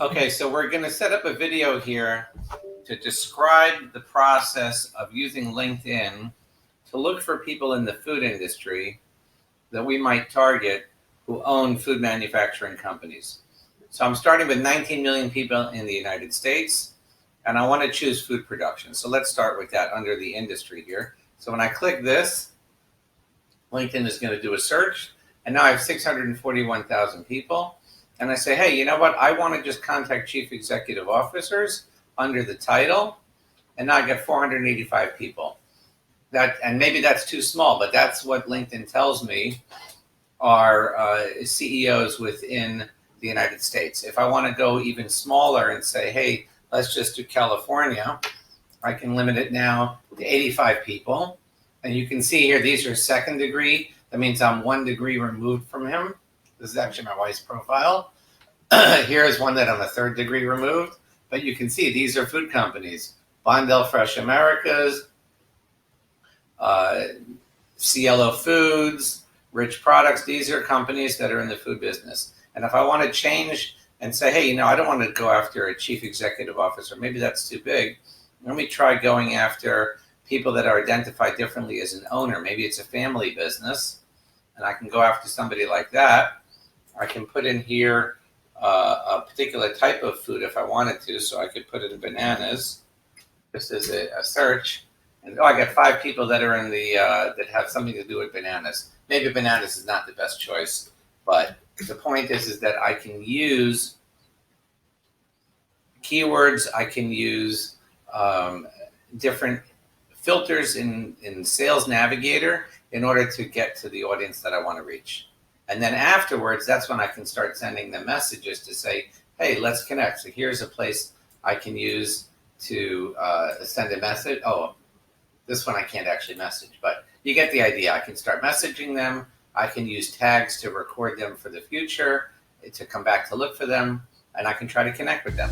Okay, so we're going to set up a video here to describe the process of using LinkedIn to look for people in the food industry that we might target who own food manufacturing companies. So I'm starting with 19 million people in the United States, and I want to choose food production. So let's start with that under the industry here. So when I click this, LinkedIn is going to do a search, and now I have 641,000 people. And I say, hey, you know what? I want to just contact chief executive officers under the title, and now I get 485 people. And maybe that's too small, but that's what LinkedIn tells me are CEOs within the United States. If I want to go even smaller and say, hey, let's just do California, I can limit it now to 85 people. And you can see here, these are second degree. That means I'm 1 degree removed from him. This is actually my wife's profile. Here's one that I'm a 3rd degree removed. But you can see these are food companies. Bondell Fresh Americas, Cielo Foods, Rich Products. These are companies that are in the food business. And if I want to change and say, hey, I don't want to go after a chief executive officer. Maybe that's too big. Let me try going after people that are identified differently as an owner. Maybe it's a family business, and I can go after somebody like that. I can put in here a particular type of food if I wanted to, so I could put in bananas just as a search. And I got 5 people that are in the that have something to do with bananas. Maybe bananas is not the best choice, but the point is that I can use keywords. I can use different filters in Sales Navigator in order to get to the audience that I want to reach. And then afterwards, that's when I can start sending them messages to say, hey, let's connect. So here's a place I can use to send a message. Oh, this one I can't actually message, but you get the idea. I can start messaging them. I can use tags to record them for the future, to come back to look for them, and I can try to connect with them.